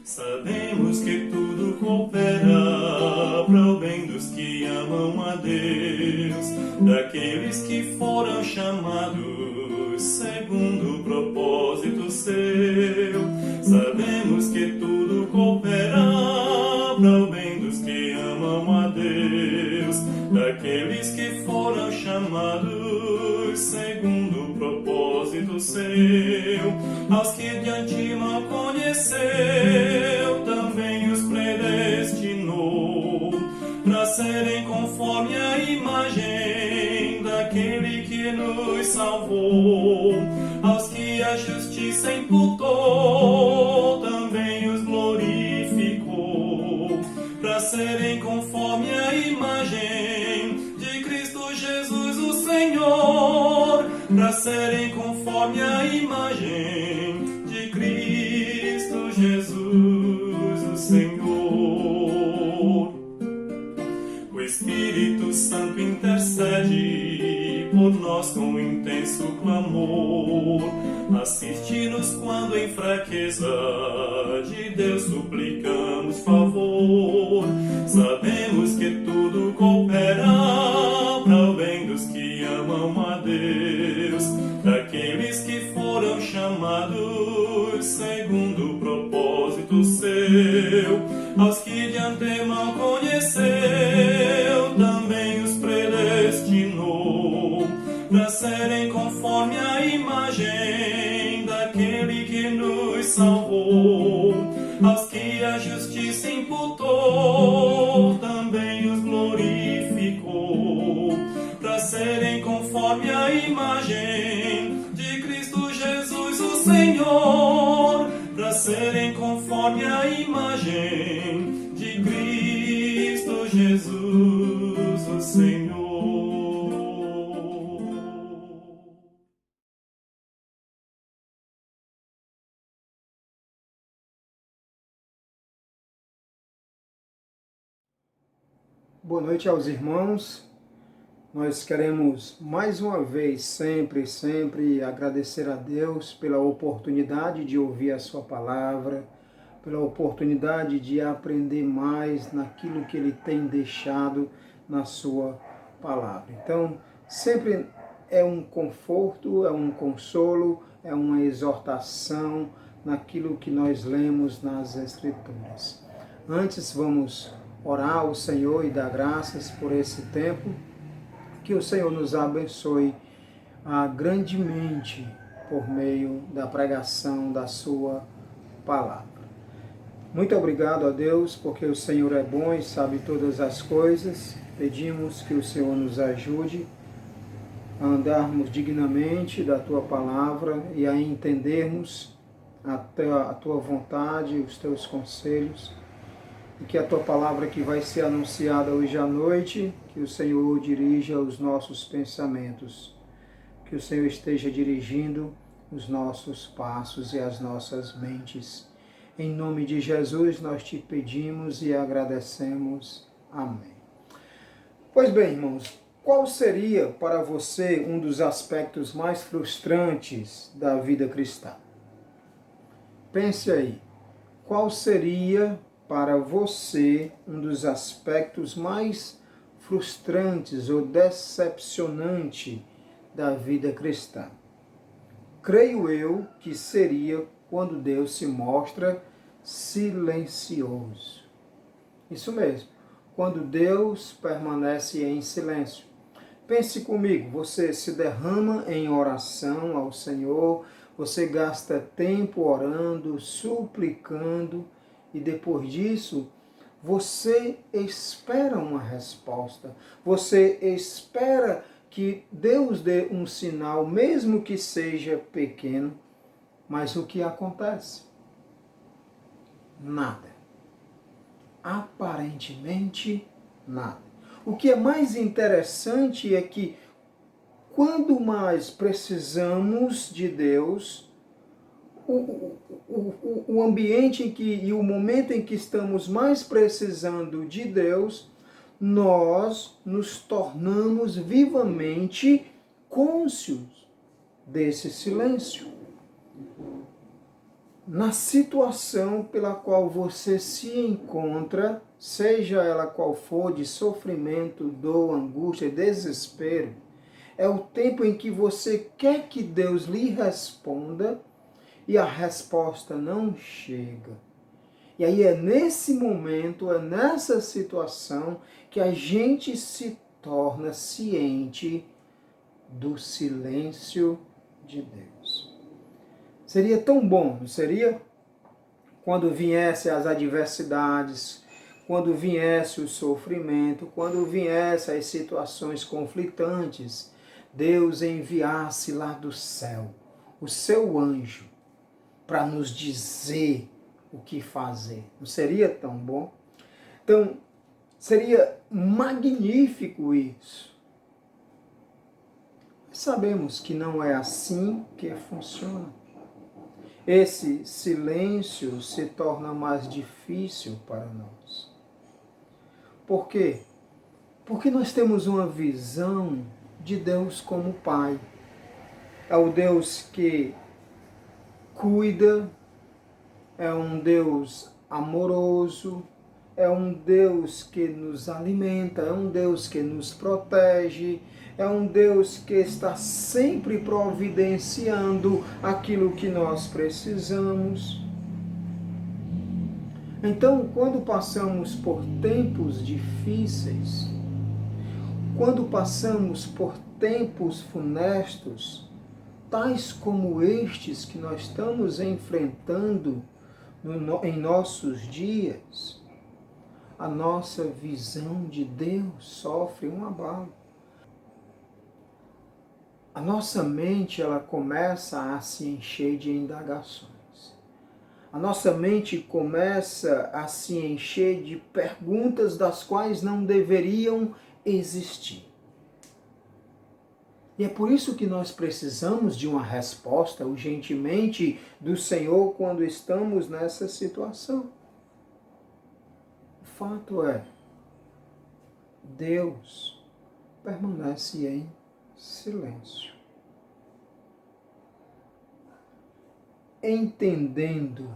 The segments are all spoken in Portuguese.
Sabemos que tudo coopera para o bem dos que amam a Deus, daqueles que foram chamados segundo o propósito seu. Sabemos que tudo coopera para o bem dos que amam a Deus, daqueles que foram chamados segundo o propósito seu. Aos que de antemão conheceu, também os predestinou, para serem conforme a imagem daquele que nos salvou. Aos que a justiça imputou, também os glorificou, para serem conforme a imagem de Cristo Jesus o Senhor, para serem conforme a imagem de Cristo Jesus o Senhor. O Espírito Santo intercede por nós com intenso clamor, assiste-nos quando em fraqueza de Deus suplicamos favor. Sabemos que tudo coopera para o bem dos que amam a Deus, daqueles que foram chamados segundo o propósito seu. Aos que de antemão conheceu, também os predestinou, para serem conforme a imagem daquele que nos salvou. Aos que a justiça imputou, também os glorificou, para serem conforme a imagem de Cristo Jesus o Senhor, para serem conforme a imagem de Cristo Jesus o Senhor. Boa noite aos irmãos. Nós queremos mais uma vez, sempre agradecer a Deus pela oportunidade de ouvir a sua palavra, pela oportunidade de aprender mais naquilo que Ele tem deixado na sua palavra. Então, sempre é um conforto, é um consolo, é uma exortação naquilo que nós lemos nas Escrituras. Antes, vamos orar ao Senhor e dar graças por esse tempo. Que o Senhor nos abençoe grandemente por meio da pregação da sua palavra. Muito obrigado a Deus, porque o Senhor é bom e sabe todas as coisas. Pedimos que o Senhor nos ajude a andarmos dignamente da tua palavra e a entendermos a tua vontade, os teus conselhos. E que a tua palavra que vai ser anunciada hoje à noite, que o Senhor dirija os nossos pensamentos, que o Senhor esteja dirigindo os nossos passos e as nossas mentes. Em nome de Jesus nós te pedimos e agradecemos. Amém. Pois bem, irmãos, qual seria para você um dos aspectos mais frustrantes da vida cristã? Pense aí, qual seria para você um dos aspectos mais frustrantes ou decepcionantes da vida cristã? Creio eu que seria quando Deus se mostra silencioso. Isso mesmo, quando Deus permanece em silêncio. Pense comigo, você se derrama em oração ao Senhor, você gasta tempo orando, suplicando, e depois disso, você espera uma resposta. Você espera que Deus dê um sinal, mesmo que seja pequeno. Mas o que acontece? Nada. Aparentemente, nada. O que é mais interessante é que, quando mais precisamos de Deus, o ambiente e o momento em que estamos mais precisando de Deus, nós nos tornamos vivamente cônscios desse silêncio. Na situação pela qual você se encontra, seja ela qual for, de sofrimento, dor, angústia, desespero, é o tempo em que você quer que Deus lhe responda e a resposta não chega. E aí é nesse momento, é nessa situação que a gente se torna ciente do silêncio de Deus. Seria tão bom, não seria? Quando viesse as adversidades, quando viesse o sofrimento, quando viesse as situações conflitantes, Deus enviasse lá do céu o seu anjo para nos dizer o que fazer. Não seria tão bom? Então, seria magnífico isso. Mas sabemos que não é assim que funciona. Esse silêncio se torna mais difícil para nós. Por quê? Porque nós temos uma visão de Deus como Pai. É o Deus que cuida, é um Deus amoroso, é um Deus que nos alimenta, é um Deus que nos protege, é um Deus que está sempre providenciando aquilo que nós precisamos. Então, quando passamos por tempos difíceis, quando passamos por tempos funestos, tais como estes que nós estamos enfrentando em nossos dias, a nossa visão de Deus sofre um abalo. A nossa mente ela começa a se encher de indagações. A nossa mente começa a se encher de perguntas das quais não deveriam existir. E é por isso que nós precisamos de uma resposta urgentemente do Senhor quando estamos nessa situação. O fato é, Deus permanece em silêncio. Entendendo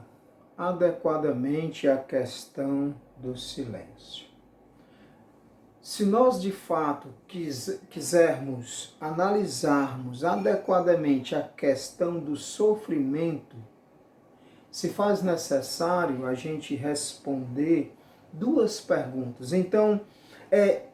adequadamente a questão do silêncio. Se nós de fato quisermos analisarmos adequadamente a questão do sofrimento, se faz necessário a gente responder duas perguntas. Então, é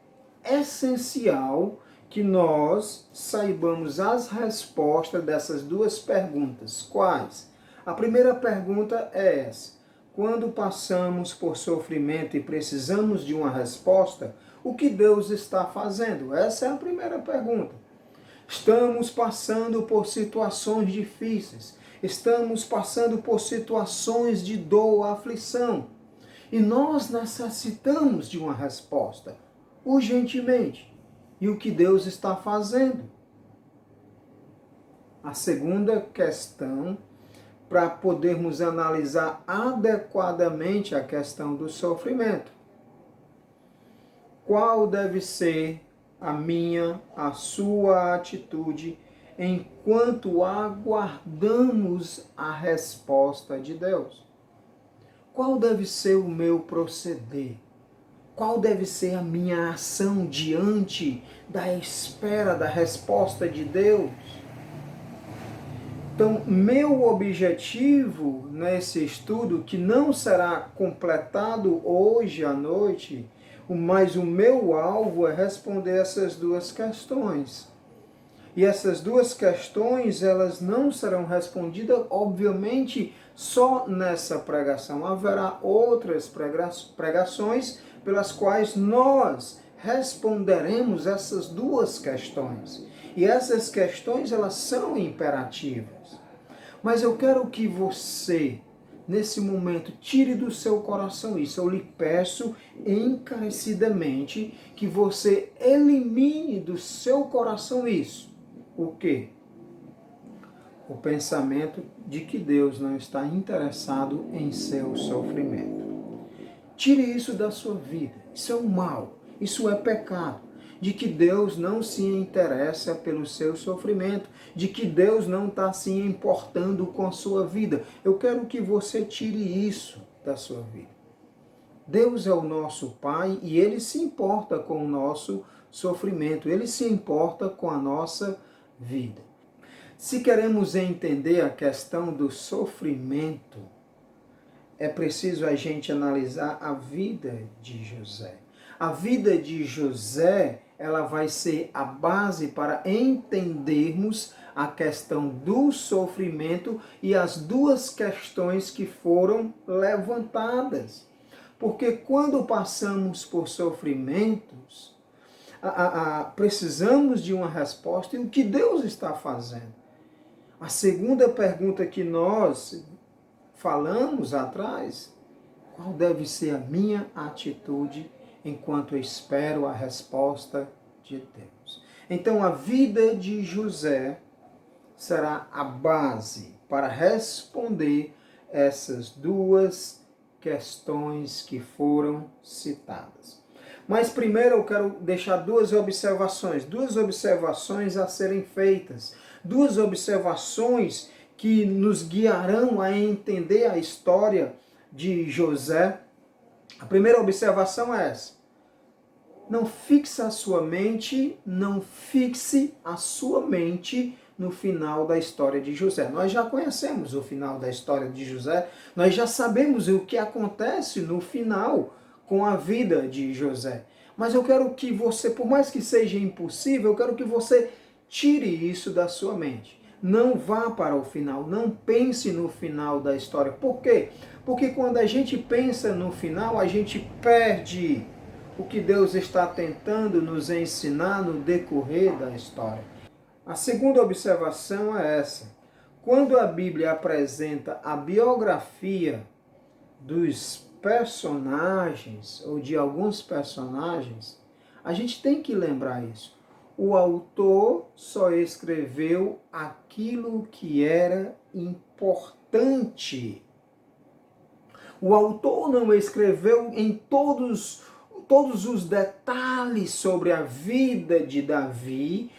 essencial que nós saibamos as respostas dessas duas perguntas. Quais? A primeira pergunta é essa. Quando passamos por sofrimento e precisamos de uma resposta, o que Deus está fazendo? Essa é a primeira pergunta. Estamos passando por situações difíceis. Estamos passando por situações de dor, aflição. E nós necessitamos de uma resposta, urgentemente. E o que Deus está fazendo? A segunda questão, para podermos analisar adequadamente a questão do sofrimento. Qual deve ser a minha, a sua atitude enquanto aguardamos a resposta de Deus? Qual deve ser o meu proceder? Qual deve ser a minha ação diante da espera da resposta de Deus? Então, meu objetivo nesse estudo, que não será completado hoje à noite, mas o meu alvo é responder essas duas questões. E essas duas questões, elas não serão respondidas, obviamente, só nessa pregação. Haverá outras pregações pelas quais nós responderemos essas duas questões. E essas questões, elas são imperativas. Mas eu quero que você, nesse momento, tire do seu coração isso. Eu lhe peço encarecidamente que você elimine do seu coração isso. O quê? O pensamento de que Deus não está interessado em seu sofrimento. Tire isso da sua vida. Isso é um mal. Isso é pecado. de que Deus não se interessa pelo seu sofrimento, de que Deus não está se importando com a sua vida. Eu quero que você tire isso da sua vida. Deus é o nosso Pai e Ele se importa com o nosso sofrimento, Ele se importa com a nossa vida. Se queremos entender a questão do sofrimento, é preciso a gente analisar a vida de José. A vida de José, ela vai ser a base para entendermos a questão do sofrimento e as duas questões que foram levantadas. Porque quando passamos por sofrimentos, precisamos de uma resposta e o que Deus está fazendo. A segunda pergunta que nós falamos atrás, qual deve ser a minha atitude enquanto eu espero a resposta de Deus? Então a vida de José será a base para responder essas duas questões que foram citadas. Mas primeiro eu quero deixar duas observações a serem feitas, duas observações que nos guiarão a entender a história de José. A primeira observação é essa: não fixe a sua mente no final da história de José. Nós já conhecemos o final da história de José, nós já sabemos o que acontece no final com a vida de José. Mas eu quero que você, por mais que seja impossível, eu quero que você tire isso da sua mente. Não vá para o final, não pense no final da história. Por quê? Porque quando a gente pensa no final, a gente perde o que Deus está tentando nos ensinar no decorrer da história. A segunda observação é essa: quando a Bíblia apresenta a biografia dos personagens, ou de alguns personagens, a gente tem que lembrar isso. O autor só escreveu aquilo que era importante. O autor não escreveu em todos os detalhes sobre a vida de Davi.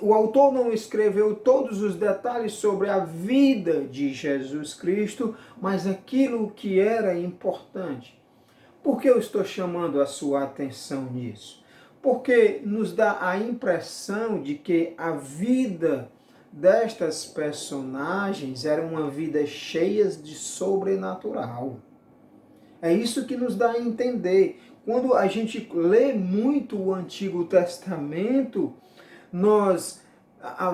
O autor não escreveu todos os detalhes sobre a vida de Jesus Cristo, mas aquilo que era importante. Por que eu estou chamando a sua atenção nisso? Porque nos dá a impressão de que a vida destas personagens era uma vida cheia de sobrenatural. É isso que nos dá a entender. Quando a gente lê muito o Antigo Testamento, nós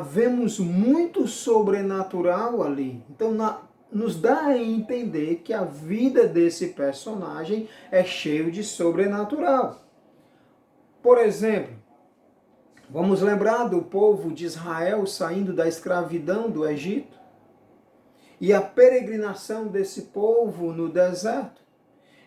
vemos muito sobrenatural ali. Então, nos dá a entender que a vida desse personagem é cheio de sobrenatural. Por exemplo, vamos lembrar do povo de Israel saindo da escravidão do Egito e a peregrinação desse povo no deserto.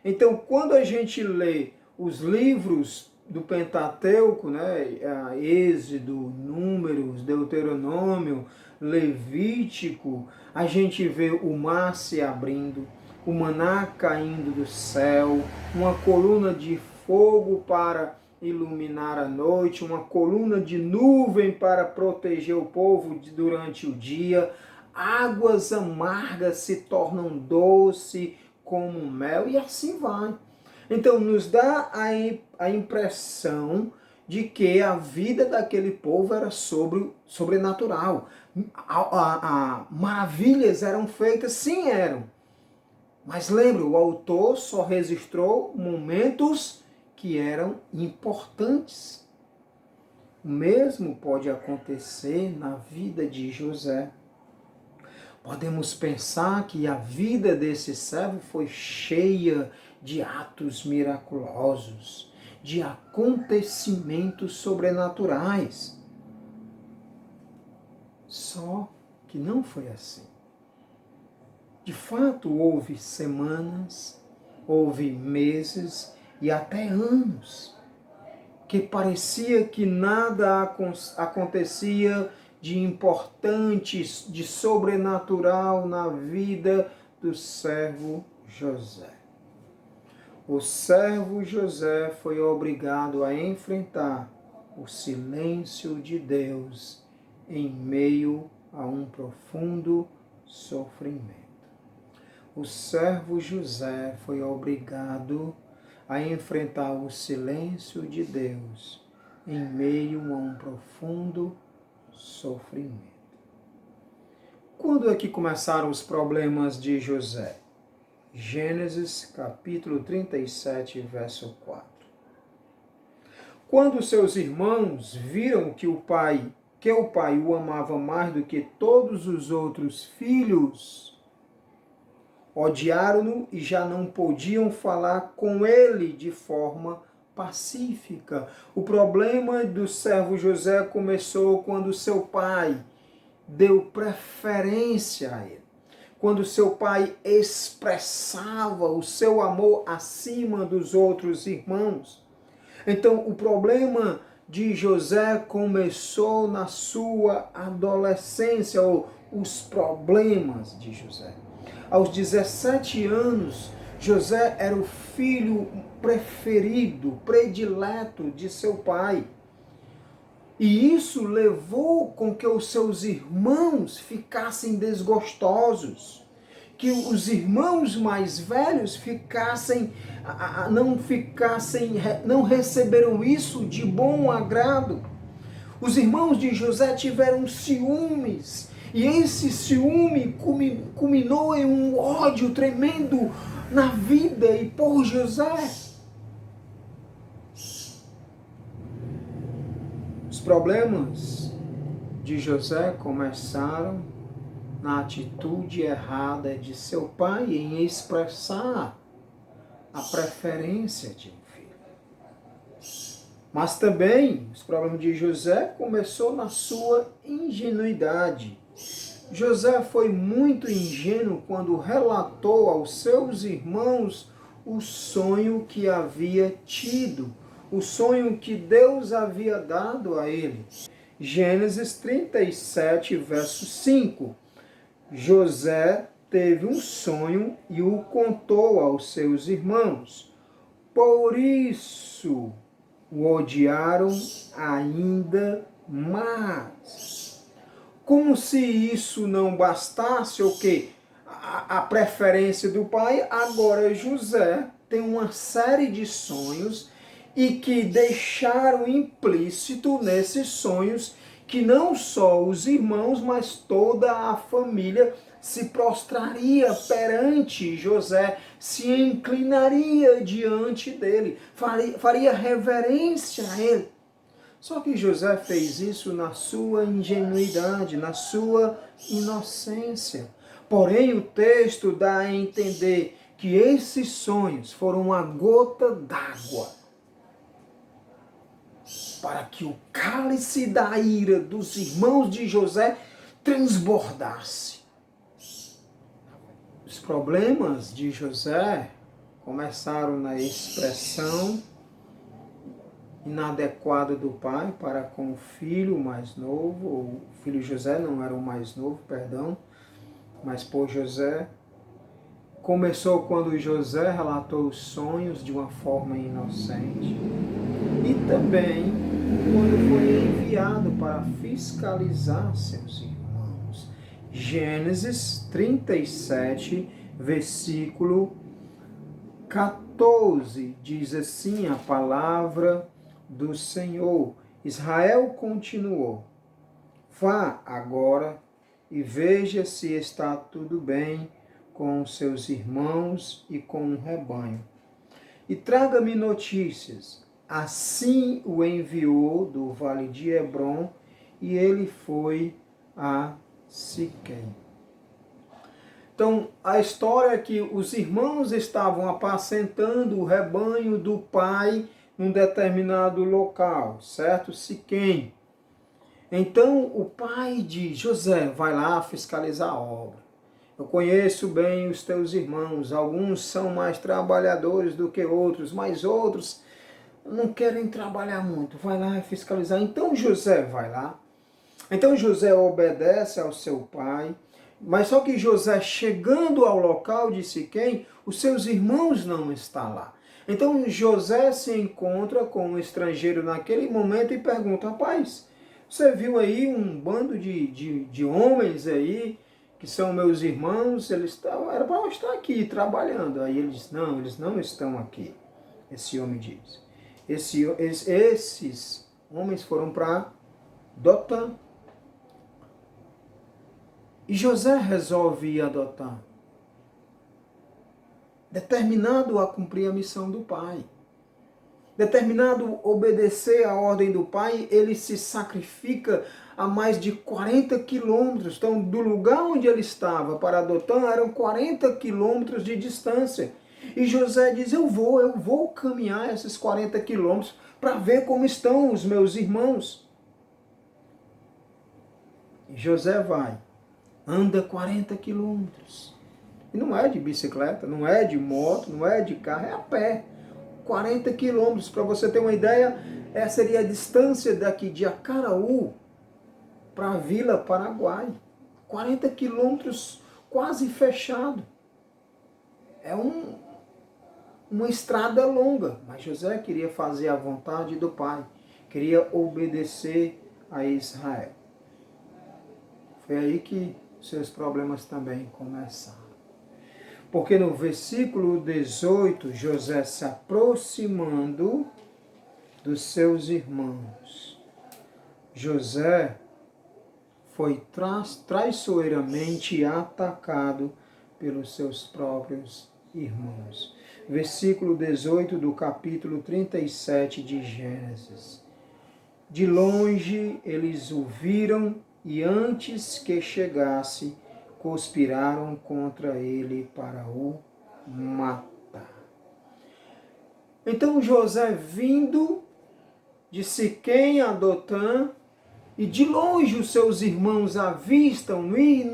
Então, quando a gente lê os livros do Pentateuco, né, Êxodo, Números, Deuteronômio, Levítico, a gente vê o mar se abrindo, o maná caindo do céu, uma coluna de fogo para iluminar a noite, uma coluna de nuvem para proteger o povo durante o dia, águas amargas se tornam doce como mel, e assim vai. Então nos dá a impressão de que a vida daquele povo era sobrenatural. Maravilhas eram feitas, sim, eram. Mas lembra, o autor só registrou momentos que eram importantes. O mesmo pode acontecer na vida de José. Podemos pensar que a vida desse servo foi cheia de atos miraculosos, de acontecimentos sobrenaturais. Só que não foi assim. De fato, houve semanas, houve meses e até anos que parecia que nada acontecia de importante, de sobrenatural na vida do servo José. O servo José foi obrigado a enfrentar o silêncio de Deus em meio a um profundo sofrimento. O servo José foi obrigado a enfrentar o silêncio de Deus em meio a um profundo sofrimento. Quando é que começaram os problemas de José? Gênesis capítulo 37, verso 4. Quando seus irmãos viram que o pai o amava mais do que todos os outros filhos, odiaram-no e já não podiam falar com ele de forma pacífica. O problema do servo José começou quando seu pai deu preferência a ele. Quando seu pai expressava o seu amor acima dos outros irmãos. Então, o problema de José começou na sua adolescência, ou os problemas de José. Aos 17 anos, José era o filho preferido, predileto de seu pai. E isso levou com que os seus irmãos ficassem desgostosos, que os irmãos mais velhos não receberam isso de bom agrado. Os irmãos de José tiveram ciúmes, e esse ciúme culminou em um ódio tremendo na vida e por José. Os problemas de José começaram na atitude errada de seu pai em expressar a preferência de um filho. Mas também os problemas de José começou na sua ingenuidade. José foi muito ingênuo quando relatou aos seus irmãos o sonho que havia tido, o sonho que Deus havia dado a ele. Gênesis 37, verso 5. José teve um sonho e o contou aos seus irmãos. Por isso o odiaram ainda mais. Como se isso não bastasse, o quê? A preferência do pai, agora José tem uma série de sonhos e que deixaram implícito nesses sonhos que não só os irmãos, mas toda a família se prostraria perante José, se inclinaria diante dele, faria reverência a ele. Só que José fez isso na sua ingenuidade, na sua inocência. Porém, o texto dá a entender que esses sonhos foram uma gota d'água para que o cálice da ira dos irmãos de José transbordasse. Os problemas de José começaram na expressão inadequada do pai para com o filho mais novo, ou o filho José não era o mais novo, perdão, mas por José. Começou quando José relatou os sonhos de uma forma inocente. E também quando foi enviado para fiscalizar seus irmãos. Gênesis 37, versículo 14, diz assim a palavra do Senhor. Israel continuou: vá agora e veja se está tudo bem com seus irmãos e com o rebanho. E traga-me notícias. Assim o enviou do vale de Hebrom, e ele foi a Siquém. Então, a história é que os irmãos estavam apacentando o rebanho do pai num determinado local, certo? Siquém. Então, o pai de José vai lá fiscalizar a obra. Eu conheço bem os teus irmãos, alguns são mais trabalhadores do que outros, mas outros não querem trabalhar muito. Vai lá fiscalizar. Então José vai lá. Então José obedece ao seu pai, mas só que José, chegando ao local de Siquém, os seus irmãos não estão lá. Então José se encontra com um estrangeiro naquele momento e pergunta: rapaz, você viu aí um bando de homens aí, que são meus irmãos, era para eu estar aqui trabalhando. Aí ele diz: não, eles não estão aqui. Esse homem diz. Esses homens foram para Dotã. E José resolve ir a Dotã, determinado a cumprir a missão do pai. Determinado a obedecer a ordem do pai, ele se sacrifica a mais de 40 quilômetros. Então, do lugar onde ele estava para Dotã, eram 40 quilômetros de distância. E José diz: eu vou caminhar esses 40 quilômetros para ver como estão os meus irmãos. E José vai, anda 40 quilômetros. E não é de bicicleta, não é de moto, não é de carro, é a pé. 40 quilômetros, para você ter uma ideia, essa seria a distância daqui de Acaraú para a Vila Paraguai. 40 quilômetros quase fechado. É uma estrada longa, mas José queria fazer a vontade do pai, queria obedecer a Israel. Foi aí que seus problemas também começaram. Porque no versículo 18, José se aproximando dos seus irmãos, José foi traiçoeiramente atacado pelos seus próprios irmãos. Versículo 18 do capítulo 37 de Gênesis. De longe eles o viram e antes que chegasse, conspiraram contra ele para o matar. Então José, vindo de Siquém a Dotã, e de longe os seus irmãos avistam, e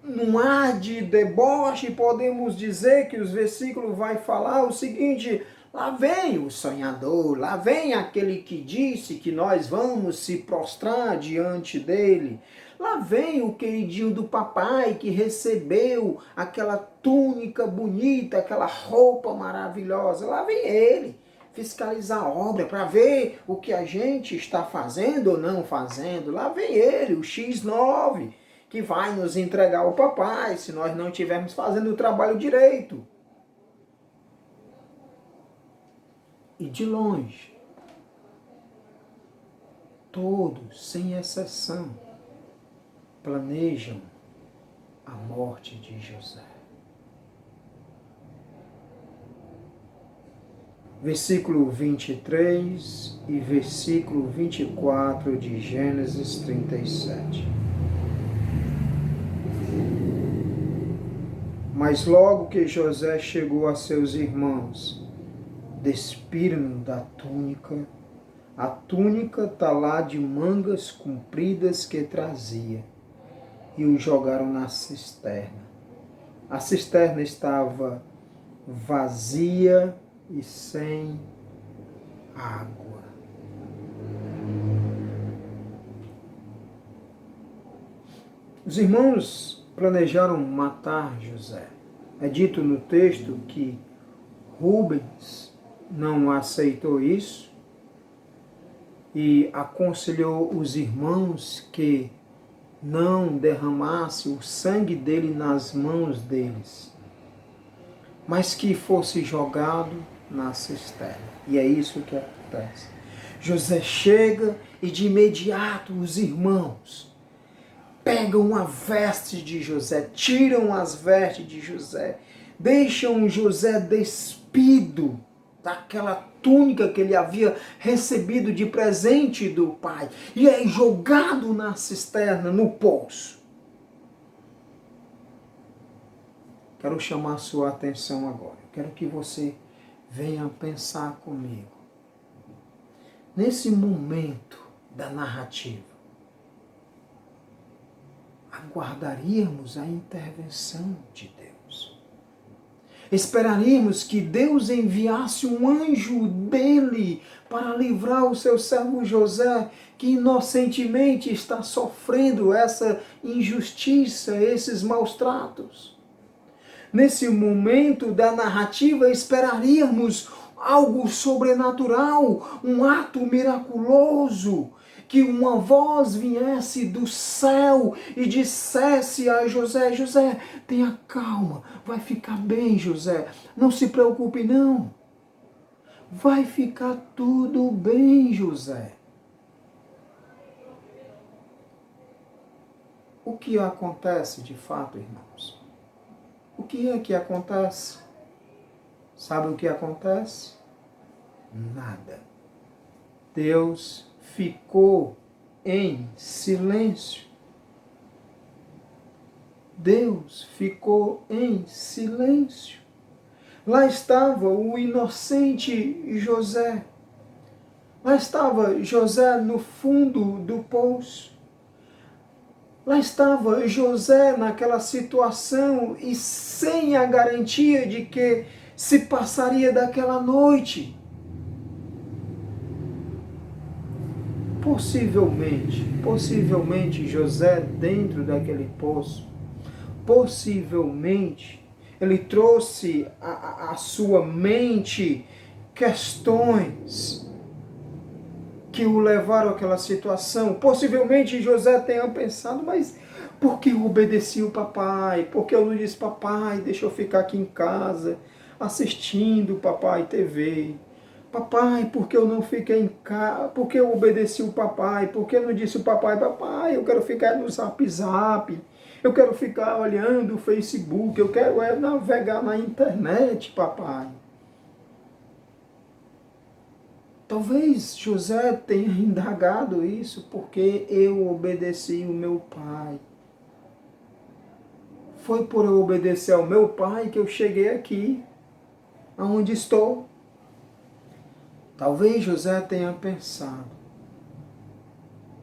num ar de deboche, podemos dizer que os versículos vai falar o seguinte: lá vem o sonhador, lá vem aquele que disse que nós vamos se prostrar diante dele. Lá vem o queridinho do papai que recebeu aquela túnica bonita, aquela roupa maravilhosa. Lá vem ele fiscalizar a obra para ver o que a gente está fazendo ou não fazendo. Lá vem ele, o X9, que vai nos entregar o papai se nós não estivermos fazendo o trabalho direito. E de longe, todos, sem exceção, planejam a morte de José. Versículo 23 e versículo 24 de Gênesis 37. Mas logo que José chegou a seus irmãos, despiram-no da túnica. A túnica tá lá de mangas compridas que trazia, e o jogaram na cisterna. A cisterna estava vazia e sem água. Os irmãos planejaram matar José. É dito no texto que Rubens não aceitou isso e aconselhou os irmãos que não derramasse o sangue dele nas mãos deles, mas que fosse jogado na cisterna. E é isso que acontece. José chega e de imediato os irmãos pegam a veste de José, tiram as vestes de José, deixam José despido daquela túnica que ele havia recebido de presente do pai, e é jogado na cisterna, no poço. Quero chamar a sua atenção agora. Quero que você venha pensar comigo. Nesse momento da narrativa, aguardaríamos a intervenção de Deus. Esperaríamos que Deus enviasse um anjo dele para livrar o seu servo José, que inocentemente está sofrendo essa injustiça, esses maus tratos. nesse momento da narrativa, esperaríamos algo sobrenatural, um ato miraculoso, que uma voz viesse do céu e dissesse a José: José, tenha calma, vai ficar bem, José, não se preocupe não. Vai ficar tudo bem, José. O que acontece de fato, irmãos? O que é que acontece? Sabe o que acontece? Nada. Deus ficou em silêncio. Deus ficou em silêncio. Lá estava o inocente José. Lá estava José no fundo do poço. Lá estava José naquela situação e sem a garantia de que se passaria daquela noite. Possivelmente José dentro daquele poço, possivelmente ele trouxe à sua mente questões que o levaram àquela situação. Possivelmente José tenha pensado: mas por que eu obedeci o papai? Por que eu não disse: papai, deixa eu ficar aqui em casa assistindo papai TV? Papai, por que eu não fiquei em casa? Por que eu obedeci o papai? Por que eu não disse o papai: papai, eu quero ficar no Zap Zap, eu quero ficar olhando o Facebook, eu quero navegar na internet, papai? Talvez José tenha indagado isso: porque eu obedeci o meu pai. Foi por eu obedecer ao meu pai que eu cheguei aqui, aonde estou. Talvez José tenha pensado: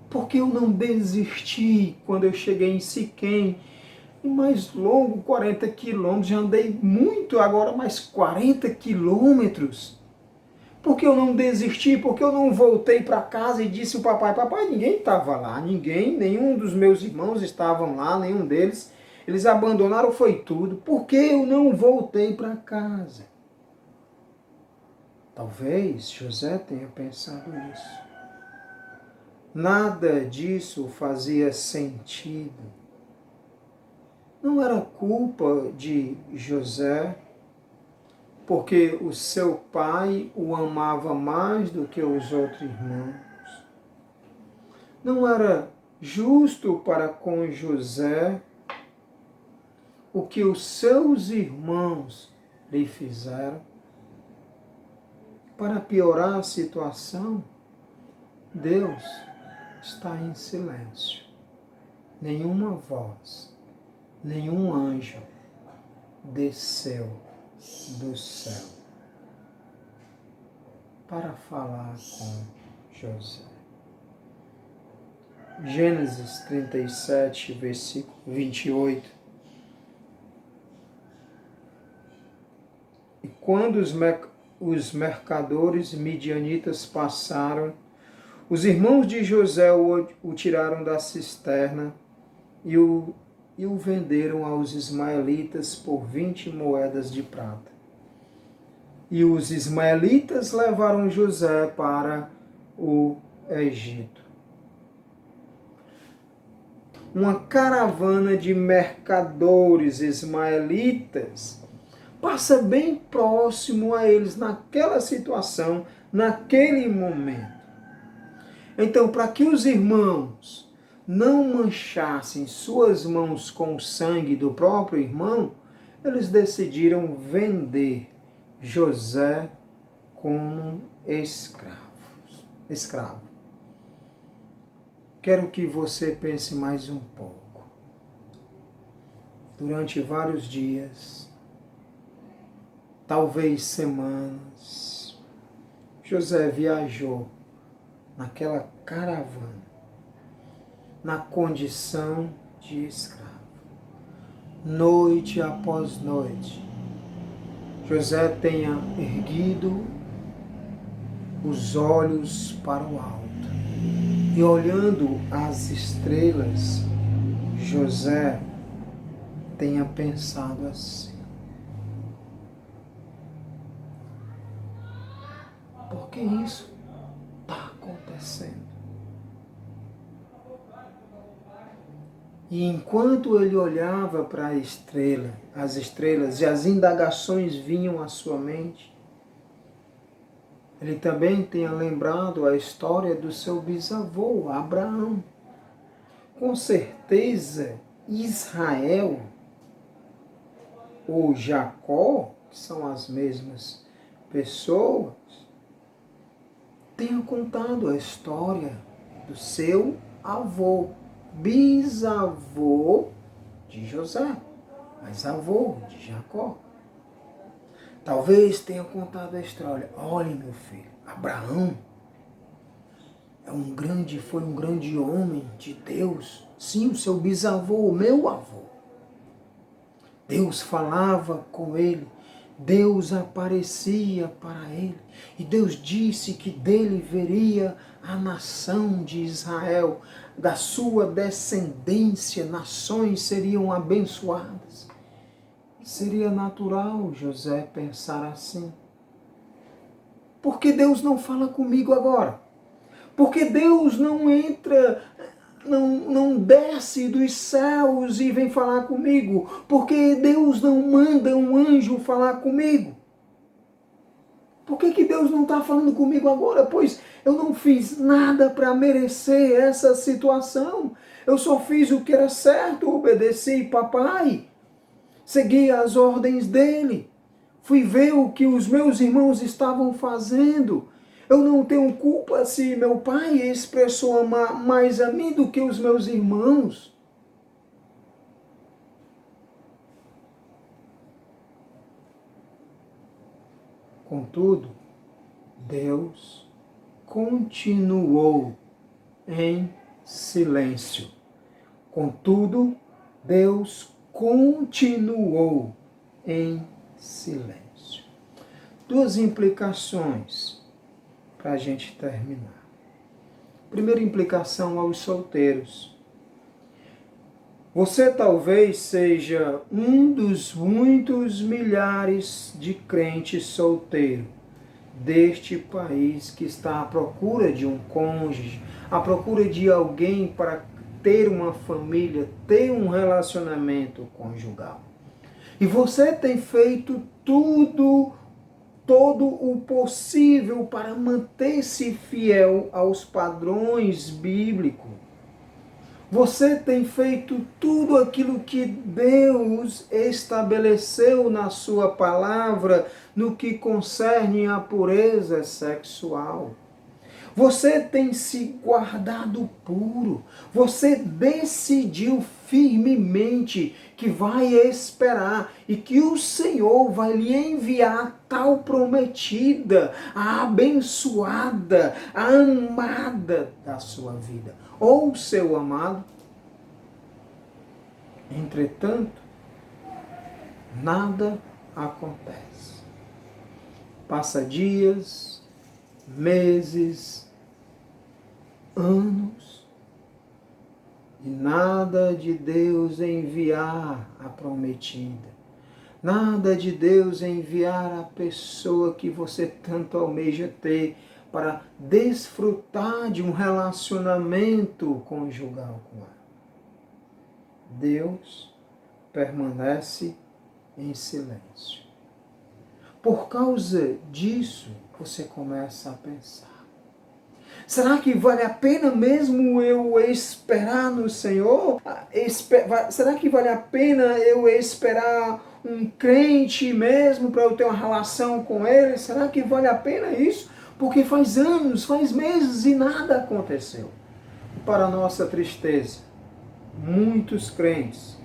por que eu não desisti quando eu cheguei em Siquém? E mais longo, 40 quilômetros, já andei muito, agora mais 40 quilômetros. Por que eu não desisti? Por que eu não voltei para casa e disse ao papai: papai, ninguém estava lá, nenhum dos meus irmãos estavam lá, nenhum deles. Eles abandonaram, foi tudo. Por que eu não voltei para casa? Talvez José tenha pensado isso. Nada disso fazia sentido. Não era culpa de José, porque o seu pai o amava mais do que os outros irmãos. Não era justo para com José o que os seus irmãos lhe fizeram. Para piorar a situação, Deus está em silêncio. Nenhuma voz, nenhum anjo desceu do céu para falar com José. Gênesis 37, versículo 28. E quando os mercadores midianitas passaram, os irmãos de José o tiraram da cisterna e o venderam aos ismaelitas por 20 moedas de prata. E os ismaelitas levaram José para o Egito. Uma caravana de mercadores ismaelitas passa bem próximo a eles naquela situação, naquele momento. Então, para que os irmãos não manchassem suas mãos com o sangue do próprio irmão, eles decidiram vender José como escravo. Quero que você pense mais um pouco. Durante vários dias, talvez semanas, José viajou naquela caravana, na condição de escravo. Noite após noite, José tenha erguido os olhos para o alto e olhando as estrelas, José tenha pensado assim: que isso está acontecendo. E enquanto ele olhava para as estrelas e as indagações vinham à sua mente, ele também tinha lembrado a história do seu bisavô, Abraão. Com certeza, Israel ou Jacó, que são as mesmas pessoas, tenha contado a história do seu avô, bisavô de José, mas avô de Jacó. Talvez tenha contado a história. Olha, meu filho, Abraão foi um grande homem de Deus. Sim, o seu bisavô, o meu avô. Deus falava com ele, Deus aparecia para ele. E Deus disse que dele viria a nação de Israel. Da sua descendência, nações seriam abençoadas. Seria natural José pensar assim. Por que Deus não fala comigo agora? Por que Deus não entra, não desce dos céus e vem falar comigo? Por que Deus não manda um anjo falar comigo? Por que Deus não está falando comigo agora? Pois eu não fiz nada para merecer essa situação. Eu só fiz o que era certo, obedeci papai. Segui as ordens dele. Fui ver o que os meus irmãos estavam fazendo. Eu não tenho culpa se meu pai expressou amar mais a mim do que os meus irmãos. Contudo, Deus continuou em silêncio. Contudo, Deus continuou em silêncio. Duas implicações para a gente terminar. Primeira implicação aos solteiros. Você talvez seja um dos muitos milhares de crentes solteiros deste país que está à procura de um cônjuge, à procura de alguém para ter uma família, ter um relacionamento conjugal. E você tem feito todo o possível para manter-se fiel aos padrões bíblicos. Você tem feito tudo aquilo que Deus estabeleceu na sua palavra no que concerne à pureza sexual. Você tem se guardado puro. Você decidiu firmemente que vai esperar e que o Senhor vai lhe enviar tal prometida, a abençoada, a amada da sua vida, ou seu amado. Entretanto, nada acontece. Passa dias, meses, anos, e nada de Deus enviar a prometida, nada de Deus enviar a pessoa que você tanto almeja ter para desfrutar de um relacionamento conjugal com ela. Deus permanece em silêncio. Por causa disso, você começa a pensar: será que vale a pena mesmo eu esperar no Senhor? Será que vale a pena eu esperar um crente mesmo para eu ter uma relação com ele? Será que vale a pena isso? Porque faz anos, faz meses e nada aconteceu. Para nossa tristeza, muitos crentes,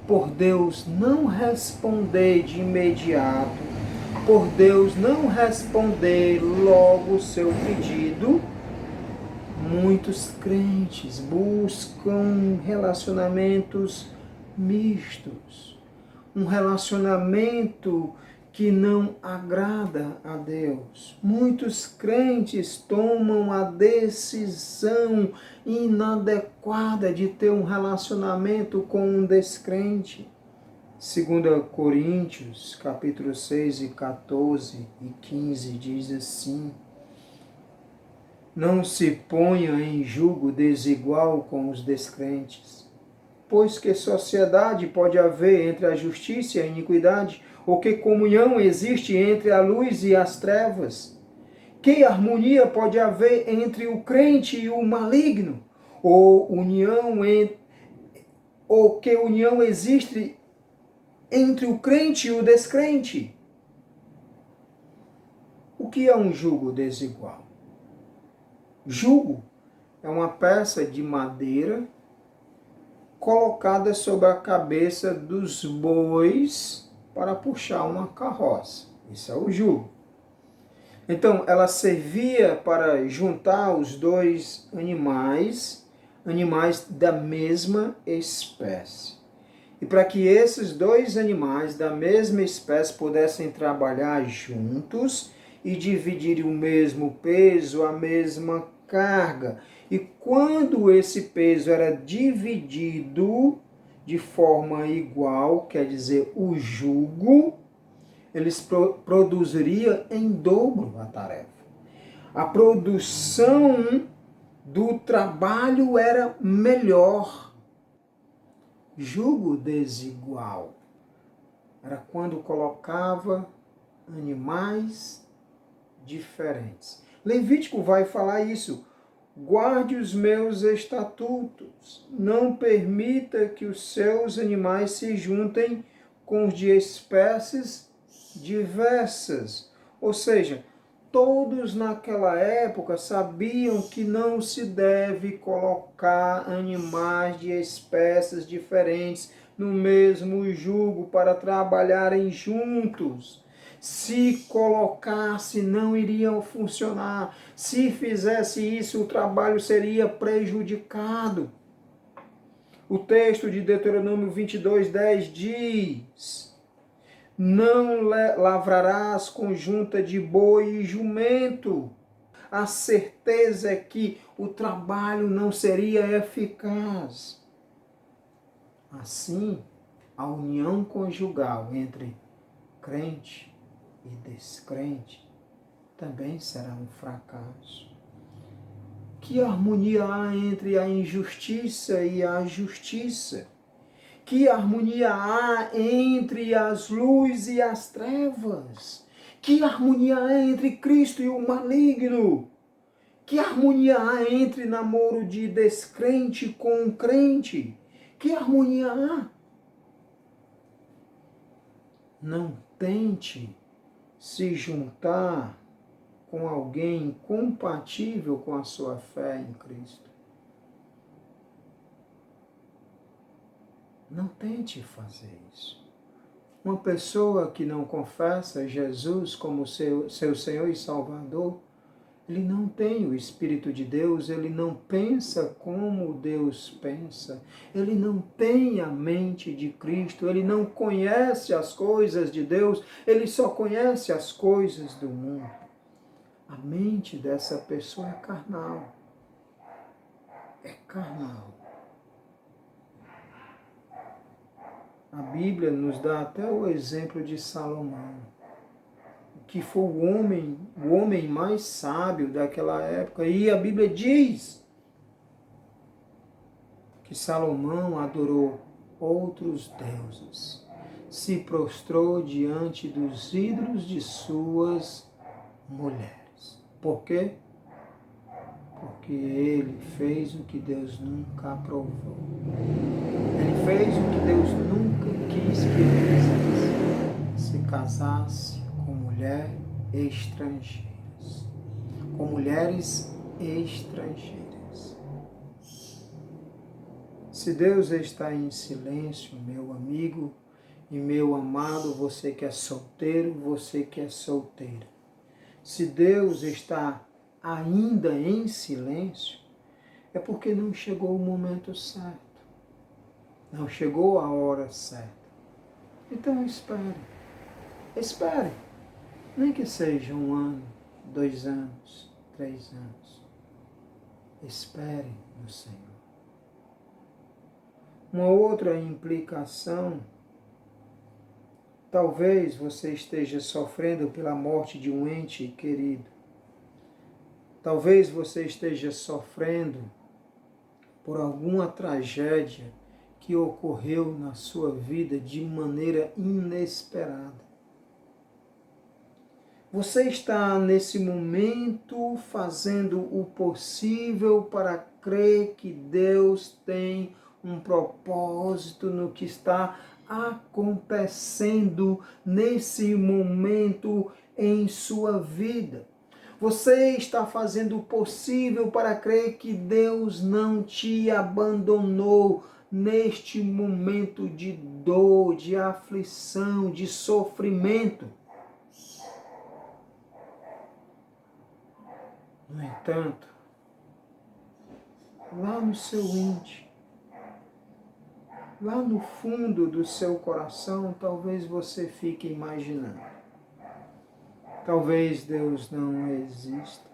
por Deus não responder de imediato, por Deus não responder logo o seu pedido, muitos crentes buscam relacionamentos mistos, um relacionamento que não agrada a Deus. Muitos crentes tomam a decisão inadequada de ter um relacionamento com um descrente. 2 Coríntios, capítulo 6, 14 e 15, diz assim: não se ponha em julgo desigual com os descrentes. Pois que sociedade pode haver entre a justiça e a iniquidade? Ou que comunhão existe entre a luz e as trevas? Que harmonia pode haver entre o crente e o maligno? Ou que união existe entre o crente e o descrente? O que é um jugo desigual? Jugo é uma peça de madeira colocada sobre a cabeça dos bois para puxar uma carroça. Isso é o jugo. Então, ela servia para juntar os dois animais da mesma espécie. E para que esses dois animais da mesma espécie pudessem trabalhar juntos e dividirem o mesmo peso, a mesma carga. E quando esse peso era dividido de forma igual, quer dizer, o jugo, eles produziriam em dobro a tarefa. A produção do trabalho era melhor. Jugo desigual era quando colocava animais diferentes. Levítico vai falar isso. Guarde os meus estatutos. Não permita que os seus animais se juntem com os de espécies diversas. Ou seja, todos naquela época sabiam que não se deve colocar animais de espécies diferentes no mesmo jugo para trabalharem juntos. Se colocasse, não iriam funcionar. Se fizesse isso, o trabalho seria prejudicado. O texto de Deuteronômio 22:10 diz: não lavrarás conjunta de boi e jumento. A certeza é que o trabalho não seria eficaz. Assim, a união conjugal entre crente e descrente também será um fracasso. Que harmonia há entre a injustiça e a justiça? Que harmonia há entre as luzes e as trevas? Que harmonia há entre Cristo e o maligno? Que harmonia há entre namoro de descrente com crente? Que harmonia há? Não tente se juntar com alguém incompatível com a sua fé em Cristo. Não tente fazer isso. Uma pessoa que não confessa Jesus como seu Senhor e Salvador, ele não tem o Espírito de Deus, ele não pensa como Deus pensa, ele não tem a mente de Cristo, ele não conhece as coisas de Deus, ele só conhece as coisas do mundo. A mente dessa pessoa é carnal. É carnal. A Bíblia nos dá até o exemplo de Salomão, que foi o homem mais sábio daquela época. E a Bíblia diz que Salomão adorou outros deuses, se prostrou diante dos ídolos de suas mulheres. Por quê? Porque ele fez o que Deus nunca aprovou. Ele fez o que Deus nunca quis que ele fizesse. Se casasse com mulheres estrangeiras. Com mulheres estrangeiras. Se Deus está em silêncio, meu amigo e meu amado, você que é solteiro, você que é solteira. Se Deus está ainda em silêncio, é porque não chegou o momento certo. Não chegou a hora certa. Então espere. Espere. Nem que seja 1 ano, 2 anos, 3 anos. Espere no Senhor. Uma outra implicação, talvez você esteja sofrendo pela morte de um ente querido. Talvez você esteja sofrendo por alguma tragédia que ocorreu na sua vida de maneira inesperada. Você está nesse momento fazendo o possível para crer que Deus tem um propósito no que está acontecendo nesse momento em sua vida. Você está fazendo o possível para crer que Deus não te abandonou neste momento de dor, de aflição, de sofrimento. No entanto, lá no seu íntimo, lá no fundo do seu coração, talvez você fique imaginando. Talvez Deus não exista.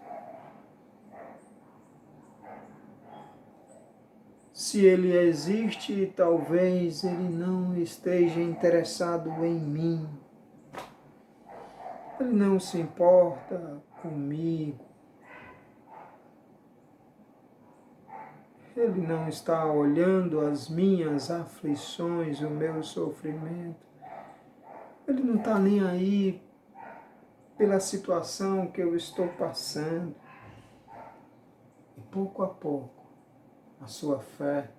Se Ele existe, talvez Ele não esteja interessado em mim. Ele não se importa comigo. Ele não está olhando as minhas aflições, o meu sofrimento. Ele não está nem aí pela situação que eu estou passando. E pouco a pouco, a sua fé,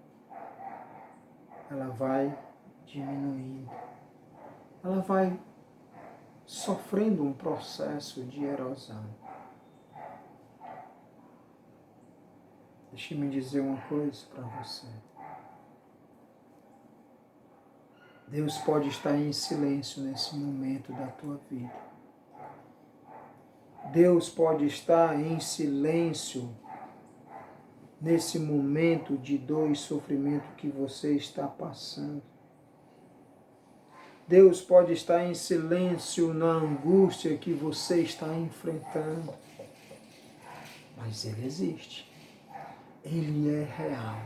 ela vai diminuindo. Ela vai sofrendo um processo de erosão. Deixe-me dizer uma coisa para você. Deus pode estar em silêncio nesse momento da tua vida. Deus pode estar em silêncio nesse momento de dor e sofrimento que você está passando. Deus pode estar em silêncio na angústia que você está enfrentando. Mas Ele existe. Ele é real.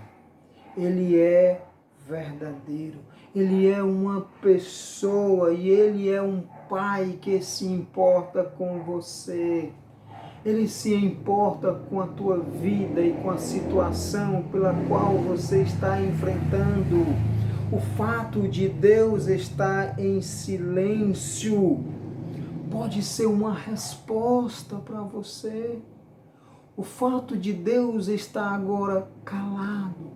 Ele é verdadeiro. Ele é uma pessoa e Ele é um Pai que se importa com você. Ele se importa com a tua vida e com a situação pela qual você está enfrentando. O fato de Deus estar em silêncio pode ser uma resposta para você. O fato de Deus estar agora calado,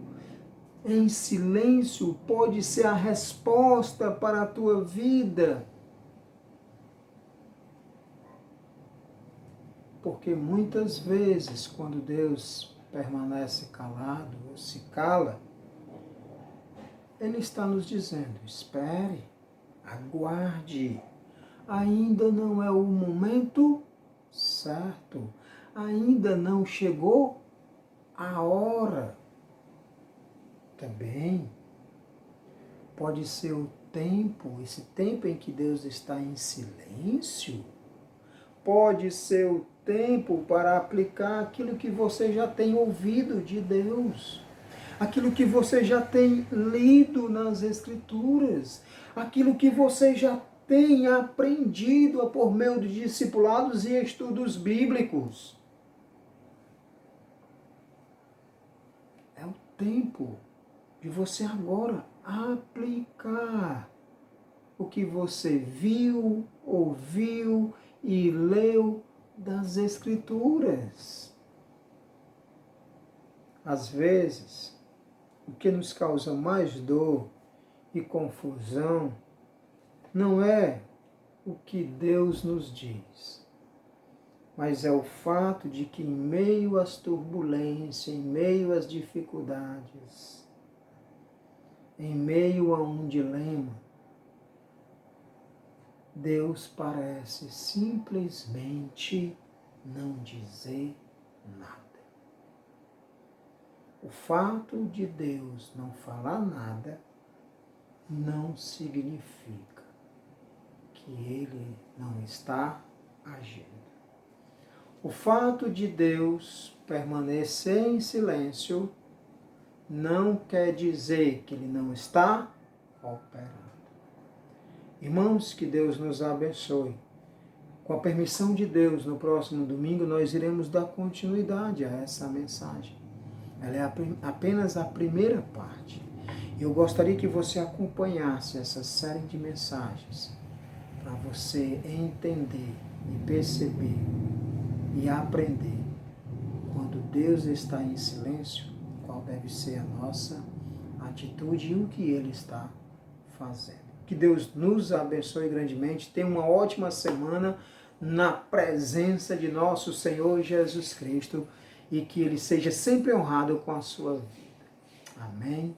em silêncio, pode ser a resposta para a tua vida. Porque muitas vezes, quando Deus permanece calado ou se cala, Ele está nos dizendo: espere, aguarde, ainda não é o momento certo, ainda não chegou a hora. Também pode ser o tempo, esse tempo em que Deus está em silêncio, pode ser o tempo para aplicar aquilo que você já tem ouvido de Deus, aquilo que você já tem lido nas Escrituras, aquilo que você já tem aprendido por meio de discipulados e estudos bíblicos. É o tempo de você agora aplicar o que você viu, ouviu e leu das Escrituras. Às vezes, o que nos causa mais dor e confusão não é o que Deus nos diz, mas é o fato de que em meio às turbulências, em meio às dificuldades, em meio a um dilema, Deus parece simplesmente não dizer nada. O fato de Deus não falar nada não significa que Ele não está agindo. O fato de Deus permanecer em silêncio não quer dizer que Ele não está operando. Irmãos, que Deus nos abençoe Com a permissão de Deus, no próximo domingo nós iremos dar continuidade a essa mensagem. Ela é apenas a primeira parte. Eu gostaria que você acompanhasse essa série de mensagens para você entender e perceber e aprender quando Deus está em silêncio, qual deve ser a nossa atitude e o que Ele está fazendo. Que Deus nos abençoe grandemente. Tenha uma ótima semana na presença de nosso Senhor Jesus Cristo e que Ele seja sempre honrado com a sua vida. Amém.